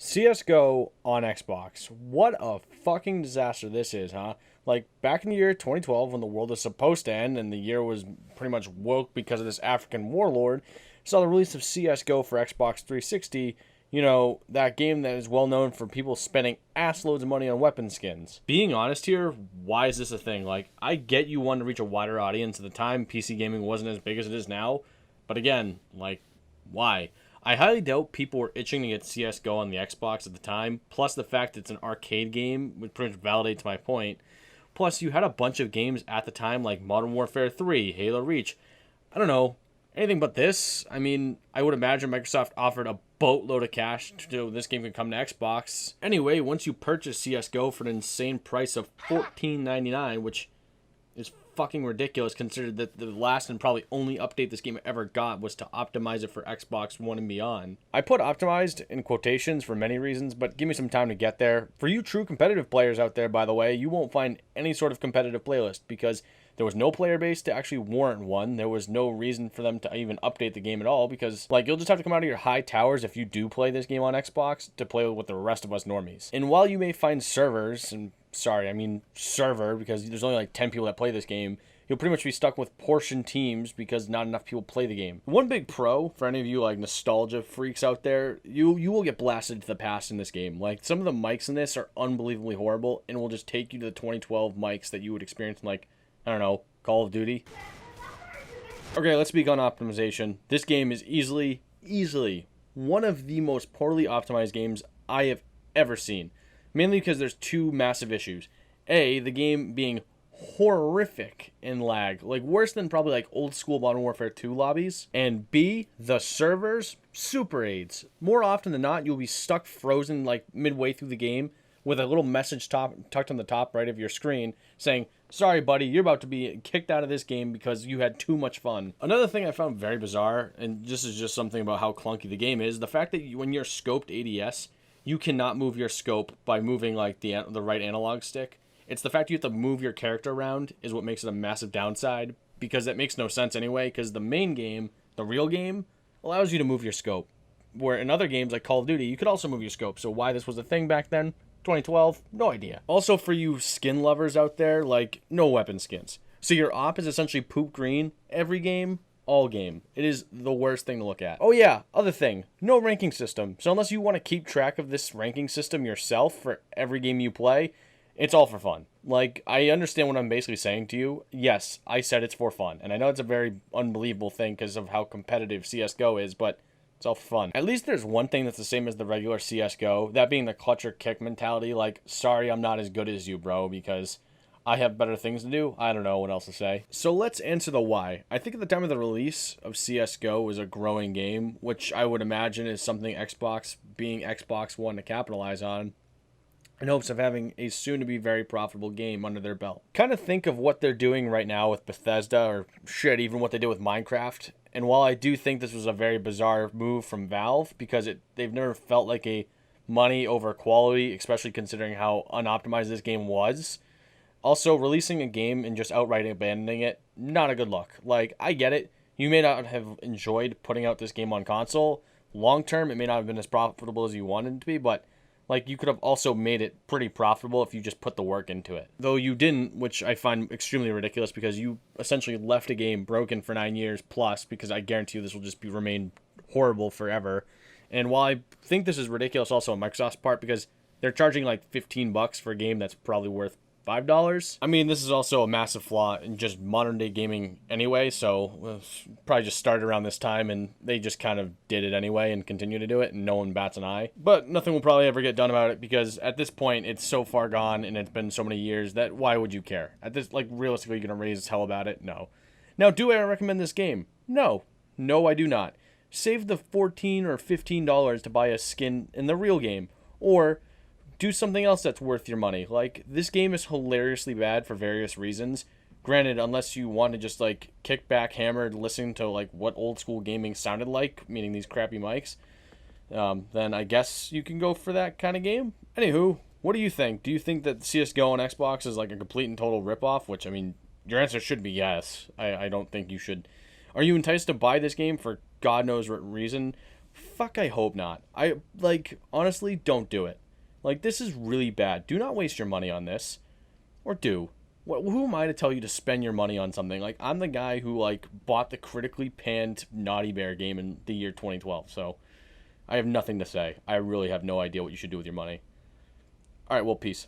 CSGO on Xbox. What a fucking disaster this is, huh? Like, back in the year 2012, when the world was supposed to end and the year was pretty much woke because of this African warlord, saw the release of CSGO for Xbox 360, that game that is well known for people spending ass loads of money on weapon skins. Being honest here, why is this a thing? Like, I get you wanted to reach a wider audience at the time. PC gaming wasn't as big as it is now. But again, like, why? I highly doubt people were itching to get CSGO on the Xbox at the time, plus the fact it's an arcade game, which pretty much validates my point. Plus, you had a bunch of games at the time like Modern Warfare 3, Halo Reach. I don't know, anything but this. I mean, I would imagine Microsoft offered a boatload of cash so this game could come to Xbox. Anyway, once you purchase CSGO for an insane price of $14.99, which is fucking ridiculous considering that the last and probably only update this game ever got was to optimize it for Xbox One and beyond. I put optimized in quotations for many reasons, but give me some time to get there. For you true competitive players out there, by the way, you won't find any sort of competitive playlist because there was no player base to actually warrant one. There was no reason for them to even update the game at all because, like, you'll just have to come out of your high towers if you do play this game on Xbox to play with the rest of us normies. And while you may find servers, and sorry, I mean server because there's only like 10 people that play this game, you'll pretty much be stuck with portion teams because not enough people play the game. One big pro for any of you like nostalgia freaks out there, you will get blasted to the past in this game. Like, some of the mics in this are unbelievably horrible and will just take you to the 2012 mics that you would experience in, like, I don't know, Call of Duty. Okay, let's speak on optimization. This game is easily one of the most poorly optimized games I have ever seen. Mainly because there's two massive issues. A, the game being horrific in lag, like worse than probably like old school Modern Warfare 2 lobbies. And B, the servers, super AIDS. More often than not, you'll be stuck frozen like midway through the game with a little message tucked on the top right of your screen saying, sorry buddy, you're about to be kicked out of this game because you had too much fun. Another thing I found very bizarre, and this is just something about how clunky the game is, the fact that when you're scoped ADS, you cannot move your scope by moving like the right analog stick. It's the fact you have to move your character around is what makes it a massive downside, because that makes no sense anyway, because the main game, the real game, allows you to move your scope. Where in other games like Call of Duty, you could also move your scope, so why this was a thing back then, 2012, no idea. Also, for you skin lovers out there, like, no weapon skins. So your op is essentially poop green every game, all game. It is the worst thing to look at. Oh yeah, other thing, no ranking system. So unless you want to keep track of this ranking system yourself for every game you play, it's all for fun. Like, I understand what I'm basically saying to you. Yes, I said it's for fun. And I know it's a very unbelievable thing because of how competitive CSGO is, but it's all for fun. At least there's one thing that's the same as the regular CSGO, that being the clutch or kick mentality. Like, sorry I'm not as good as you, bro, because I have better things to do. I don't know what else to say. So let's answer the why. I think at the time of the release of CSGO was a growing game, which I would imagine is something Xbox, being Xbox One, to capitalize on, in hopes of having a soon-to-be very profitable game under their belt. Kind of think of what they're doing right now with Bethesda, or shit, even what they did with Minecraft. And while I do think this was a very bizarre move from Valve, because they've never felt like a money over quality, especially considering how unoptimized this game was. Also, releasing a game and just outright abandoning it, not a good look. Like, I get it. You may not have enjoyed putting out this game on console. Long term, it may not have been as profitable as you wanted it to be, but like, you could have also made it pretty profitable if you just put the work into it. Though you didn't, which I find extremely ridiculous, because you essentially left a game broken for 9 years plus, because I guarantee you this will just remain horrible forever. And while I think this is ridiculous also on Microsoft's part, because they're charging like $15 for a game that's probably worth $5. I mean, this is also a massive flaw in just modern day gaming anyway, so probably just started around this time and they just kind of did it anyway and continue to do it and no one bats an eye. But nothing will probably ever get done about it because at this point it's so far gone and it's been so many years that why would you care? At this, like, realistically, you're gonna raise hell about it? No. Now, do I recommend this game? No. No, I do not. Save the $14 or $15 to buy a skin in the real game, or do something else that's worth your money. Like, this game is hilariously bad for various reasons. Granted, unless you want to just, like, kick back hammered, listen to, like, what old school gaming sounded like, meaning these crappy mics, then I guess you can go for that kind of game. Anywho, what do you think? Do you think that CSGO on Xbox is, like, a complete and total ripoff? Which, I mean, your answer should be yes. I don't think you should. Are you enticed to buy this game for God knows what reason? Fuck, I hope not. I, like, honestly, don't do it. Like, this is really bad. Do not waste your money on this. Or do. Who am I to tell you to spend your money on something? Like, I'm the guy who, like, bought the critically panned Naughty Bear game in the year 2012, so I have nothing to say. I really have no idea what you should do with your money. Alright, well, peace.